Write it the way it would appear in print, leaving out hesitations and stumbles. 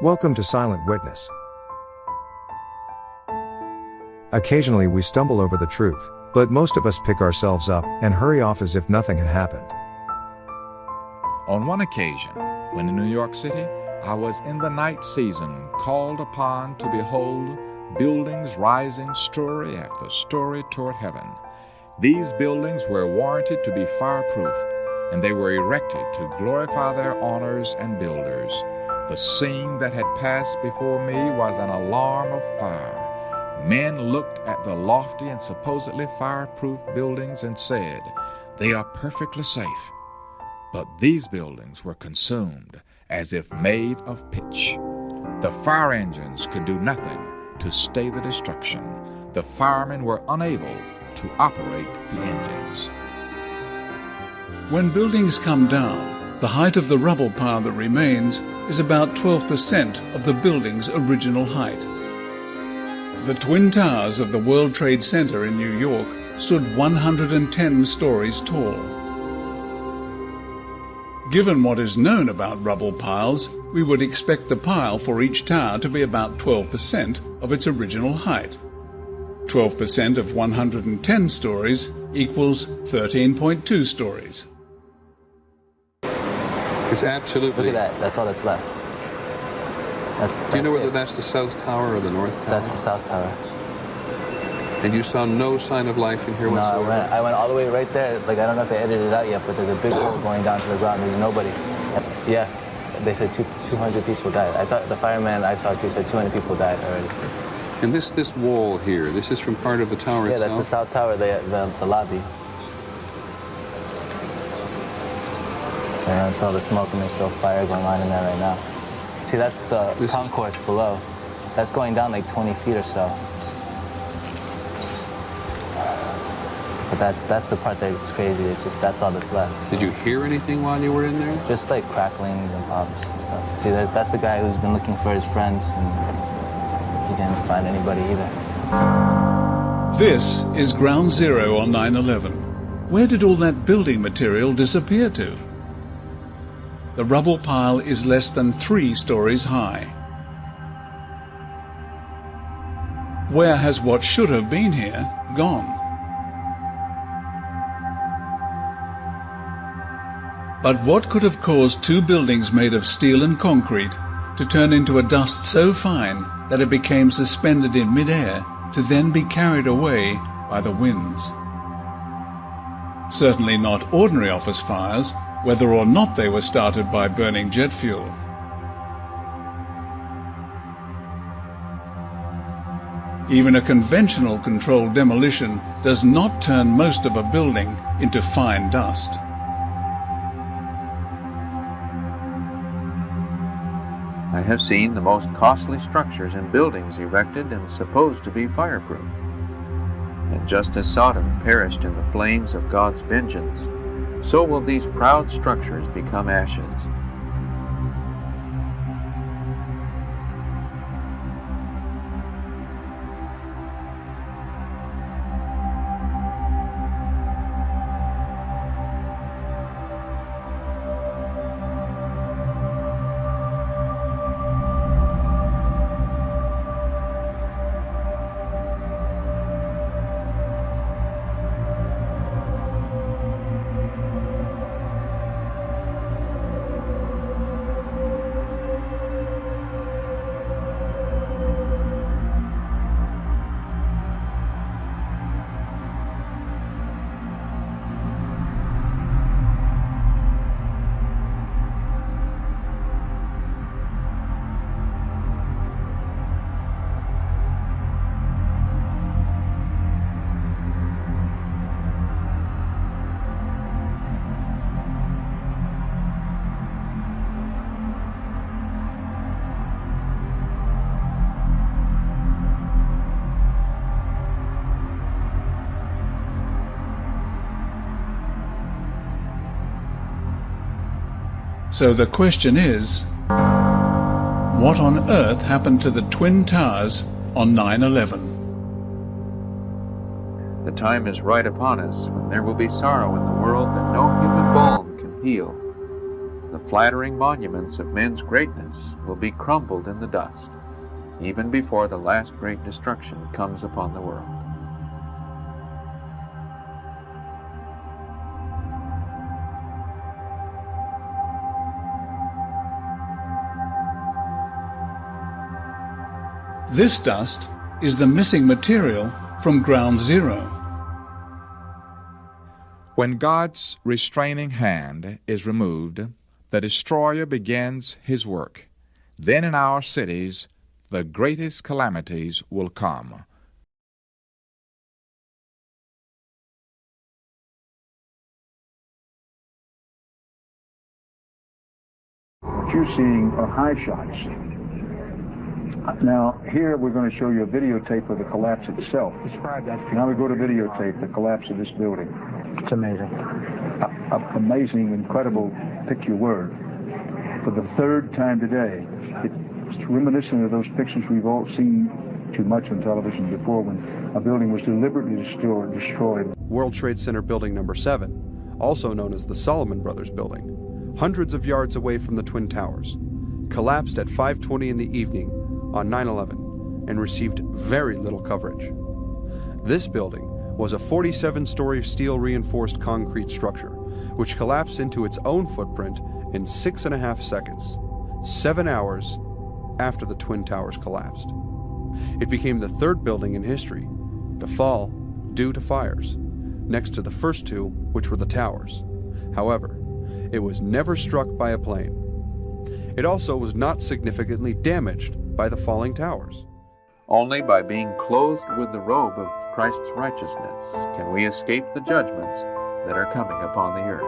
Welcome to Silent Witness. Occasionally we stumble over the truth, but most of us pick ourselves up and hurry off as if nothing had happened. On one occasion, when in New York City, I was in the night season called upon to behold buildings rising story after story toward heaven. These buildings were warranted to be fireproof, and they were erected to glorify their owners and builders. The scene that had passed before me was an alarm of fire. Men looked at the lofty and supposedly fireproof buildings and said, "They are perfectly safe." But these buildings were consumed as if made of pitch. The fire engines could do nothing to stay the destruction. The firemen were unable to operate the engines. When buildings come down, the height of the rubble pile that remains is about 12% of the building's original height. The Twin Towers of the World Trade Center in New York stood 110 stories tall. Given what is known about rubble piles, we would expect the pile for each tower to be about 12% of its original height. 12% of 110 stories equals 13.2 stories. It's absolutely... Look at that. That's all that's left. Do you know whether that's the South Tower or the North Tower? That's the South Tower. And you saw no sign of life in here whatsoever? No, I went all the way right there. Like, I don't know if they edited it out yet, but there's a big hole going down to the ground. There's nobody. Yeah, they said 200 people died. I thought the fireman I saw too said 200 people died already. And this wall here, this is from part of the tower itself? Yeah, that's the South Tower, the lobby. And it's all the smoke and there's still fire going on in there right now. See, that's the concourse below. That's going down like 20 feet or so. But that's the part that's crazy. It's just that's all that's left. Did you hear anything while you were in there? Just like cracklings and pops and stuff. See, that's the guy who's been looking for his friends and he didn't find anybody either. This is Ground Zero on 9/11. Where did all that building material disappear to? The rubble pile is less than 3 stories high. Where has what should have been here gone? But what could have caused 2 buildings made of steel and concrete to turn into a dust so fine that it became suspended in mid-air to then be carried away by the winds? Certainly not ordinary office fires, whether or not they were started by burning jet fuel. Even a conventional controlled demolition does not turn most of a building into fine dust. I have seen the most costly structures and buildings erected and supposed to be fireproof. And just as Sodom perished in the flames of God's vengeance, so will these proud structures become ashes. So the question is, what on earth happened to the Twin Towers on 9/11? The time is right upon us when there will be sorrow in the world that no human balm can heal. the flattering monuments of men's greatness will be crumbled in the dust, even before the last great destruction comes upon the world. This dust is the missing material from ground zero. When God's restraining hand is removed, the destroyer begins his work. Then in our cities, the greatest calamities will come. What you're seeing are high shots. Now, here we're going to show you a videotape of the collapse itself. Describe that. Now we go to videotape, the collapse of this building. It's amazing. Amazing, incredible, pick your word. For the third time today, it's reminiscent of those pictures we've all seen too much on television before when a building was deliberately destroyed. World Trade Center Building Number 7, also known as the Solomon Brothers Building, hundreds of yards away from the Twin Towers, collapsed at 5:20 in the evening on 9/11 and received very little coverage. This building was a 47-story steel-reinforced concrete structure, which collapsed into its own footprint in 6.5 seconds, 7 hours after the Twin Towers collapsed. It became the third building in history to fall due to fires, next to the first two, which were the towers. However, it was never struck by a plane. It also was not significantly damaged by the falling towers. Only by being clothed with the robe of Christ's righteousness can we escape the judgments that are coming upon the earth.